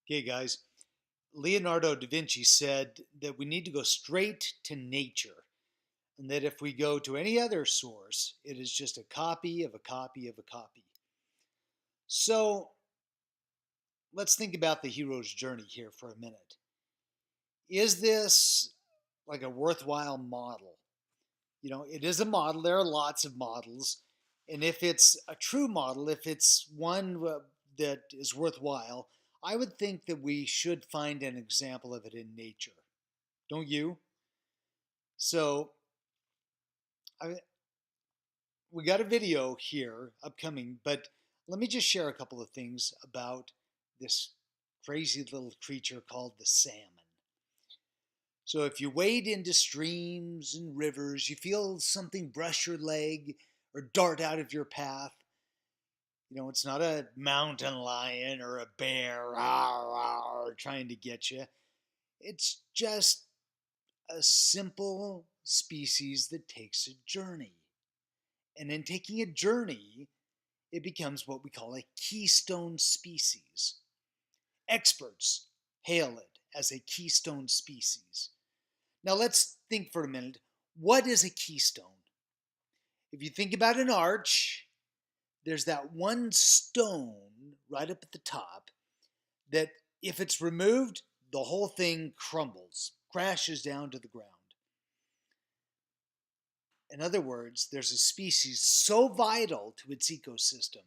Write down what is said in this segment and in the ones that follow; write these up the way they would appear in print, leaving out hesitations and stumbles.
Okay, guys, Leonardo da Vinci said that we need to go straight to nature, and that if we go to any other source, it is just a copy of a copy of a copy. So let's think about the hero's journey here for a minute. Is this like a worthwhile model? It is a model. There are lots of models. And if it's a true model, if it's one that is worthwhile, I would think that we should find an example of it in nature. Don't you? So I, we got a video here upcoming, but let me just share a couple of things about this crazy little creature called the salmon. So if you wade into streams and rivers, you feel something brush your leg or dart out of your path. It's not a mountain lion or a bear trying to get you. It's just a simple species that takes a journey. And in taking a journey, it becomes what we call a keystone species. Experts hail it as a keystone species. Now let's think for a minute. What is a keystone? If you think about an arch, there's that one stone right up at the top that if it's removed, the whole thing crumbles, crashes down to the ground. In other words, there's a species so vital to its ecosystem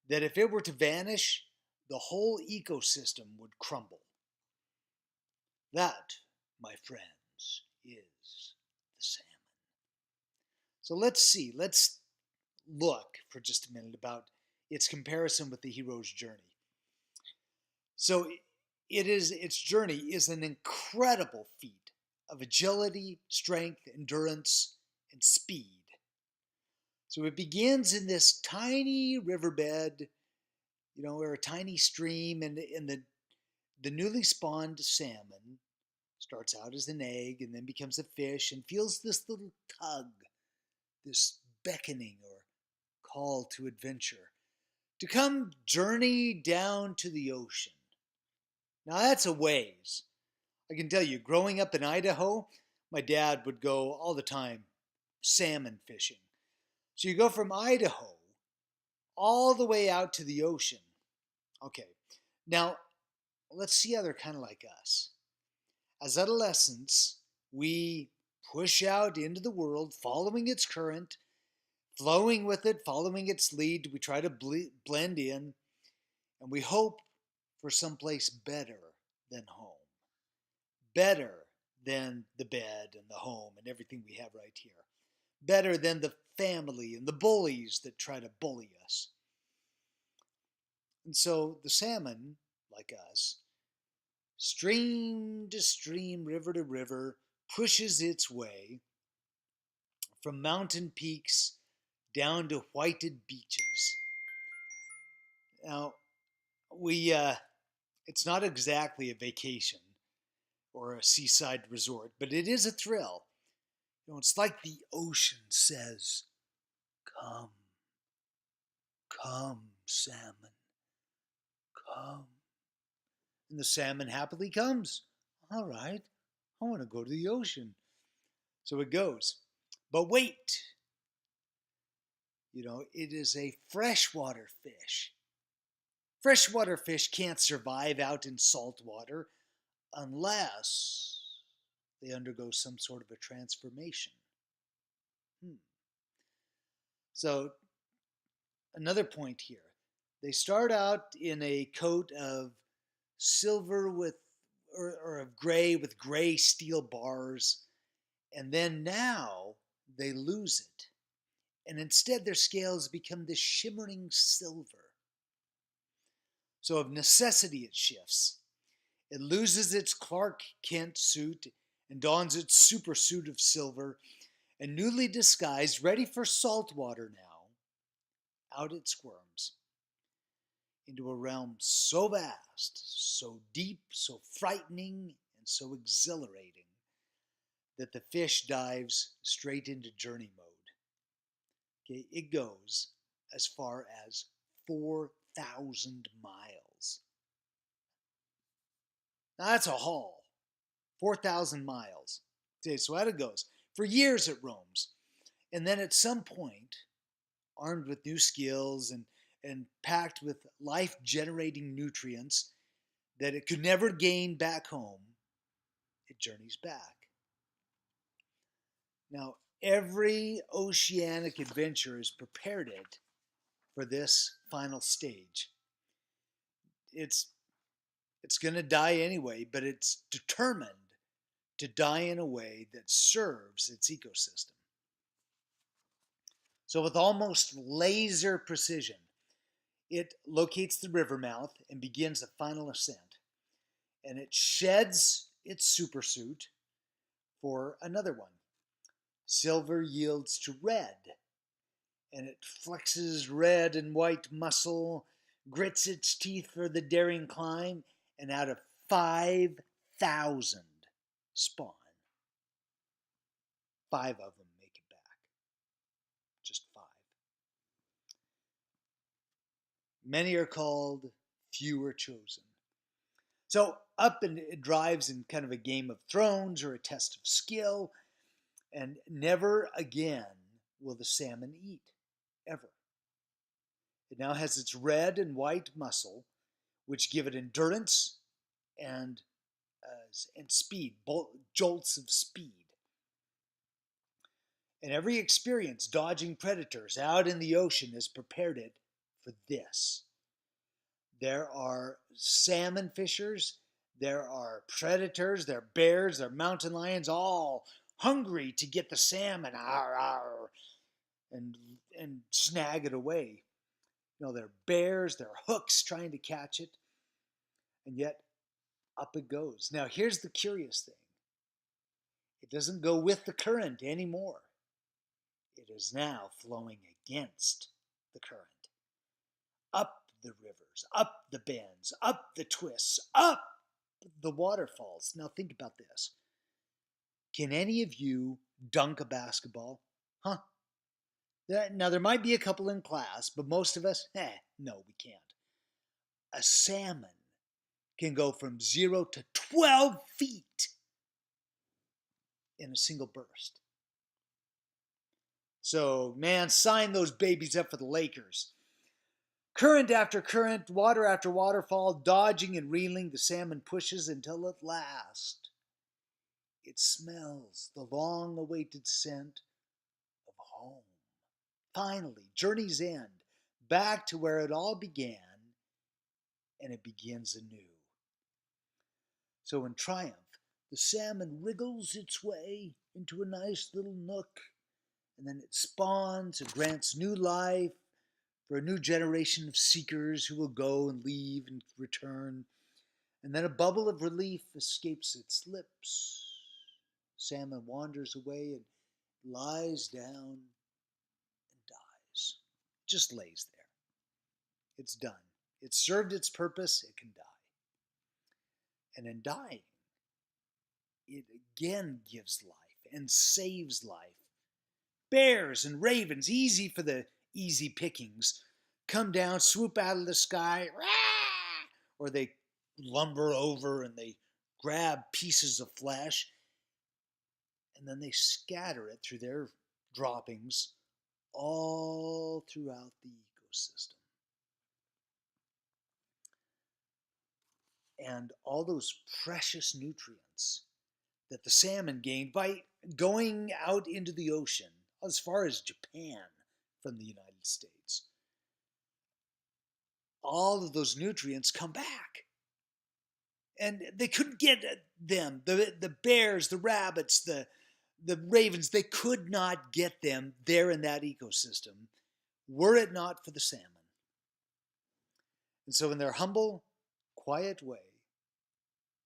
that if it were to vanish, the whole ecosystem would crumble. That, my friends, is the salmon. So let's look for just a minute about its comparison with the hero's journey. So its journey is an incredible feat of agility, strength, endurance, and speed. So it begins in this tiny riverbed, or a tiny stream, and the newly spawned salmon starts out as an egg and then becomes a fish and feels this little tug, this beckoning or call to adventure, to come journey down to the ocean. Now that's a ways. I can tell you, growing up in Idaho, my dad would go all the time salmon fishing. So you go from Idaho all the way out to the ocean. Okay, now let's see how they're kind of like us. As adolescents, we push out into the world, following its current, flowing with it, following its lead. We try to blend in, and we hope for someplace better than home, better than the bed and the home and everything we have right here, better than the family and the bullies that try to bully us. And so the salmon, like us, stream to stream, river to river, pushes its way from mountain peaks down to whited beaches. Now, we it's not exactly a vacation or a seaside resort, but it is a thrill. It's like the ocean says, "Come, come, salmon, come." And the salmon happily comes. All right, I want to go to the ocean. So it goes. But wait, it is a freshwater fish. Freshwater fish can't survive out in salt water unless they undergo some sort of a transformation. Hmm. So, another point here. They start out in a coat of silver or of gray with gray steel bars, and then now they lose it. And instead their scales become this shimmering silver. So of necessity it shifts. It loses its Clark Kent suit and dons its super suit of silver, and newly disguised, ready for salt water now, out it squirms into a realm so vast, so deep, so frightening, and so exhilarating that the fish dives straight into journey mode. Okay, it goes as far as 4,000 miles. Now that's a haul, 4,000 miles. Okay, so out it goes. For years it roams. And then at some point, armed with new skills and packed with life generating nutrients that it could never gain back home, it journeys back. Now, every oceanic adventure has prepared it for this final stage. It's it's going to die anyway, but it's determined to die in a way that serves its ecosystem. So with almost laser precision, it locates the river mouth and begins a final ascent. And it sheds its supersuit for another one. Silver yields to red, and it flexes red and white muscle, grits its teeth for the daring climb, and out of 5,000 spawn, 5 of them make it back. Just 5. Many are called, few are chosen. So up and it drives in kind of a Game of Thrones or a test of skill, and never again will the salmon eat, ever. It now has its red and white muscle, which give it endurance and speed, jolts of speed. And every experience dodging predators out in the ocean has prepared it for this. There are salmon fishers, there are predators, there are bears, there are mountain lions, all hungry to get the salmon and snag it away. There are bears, there are hooks trying to catch it, and yet up it goes. Now, here's the curious thing. It doesn't go with the current anymore. It is now flowing against the current. Up the rivers, up the bends, up the twists, up the waterfalls. Now think about this. Can any of you dunk a basketball? Huh? Now there might be a couple in class, but most of us, no, we can't. A salmon can go from 0 to 12 feet in a single burst. So, man, sign those babies up for the Lakers. Current after current, water after waterfall, dodging and reeling, the salmon pushes until at last it smells the long-awaited scent of home. Finally, journey's end, back to where it all began, and it begins anew. So in triumph, the salmon wriggles its way into a nice little nook, and then it spawns and grants new life for a new generation of seekers who will go and leave and return. And then a bubble of relief escapes its lips. Salmon wanders away and lies down and dies. Just lays there. It's done. It's served its purpose. It can die. And in dying, it again gives life and saves life. Bears and ravens, easy for the easy pickings, come down, swoop out of the sky, or they lumber over and they grab pieces of flesh, and then they scatter it through their droppings all throughout the ecosystem. And all those precious nutrients that the salmon gained by going out into the ocean as far as Japan from the United States, all of those nutrients come back. And they couldn't get them. The bears, the rabbits, the ravens, they could not get them there in that ecosystem were it not for the salmon. And so in their humble, quiet way,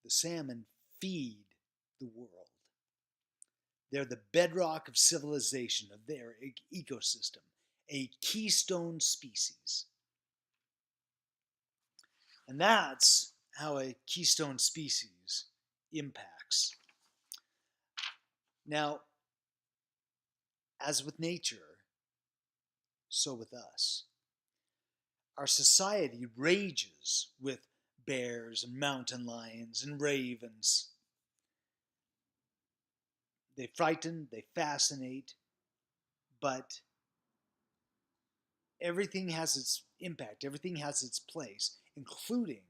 the salmon feed the world. They're the bedrock of civilization, of their ecosystem, a keystone species. And that's how a keystone species impacts. Now, as with nature, so with us. Our society rages with bears and mountain lions and ravens. They frighten, they fascinate, but everything has its impact, everything has its place, including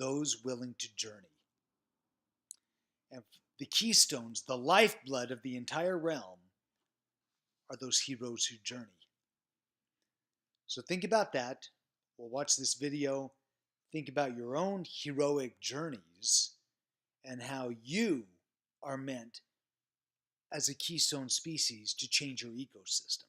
those willing to journey. And the keystones, the lifeblood of the entire realm, are those heroes who journey. So think about that. We'll watch this video. Think about your own heroic journeys and how you are meant as a keystone species to change your ecosystem.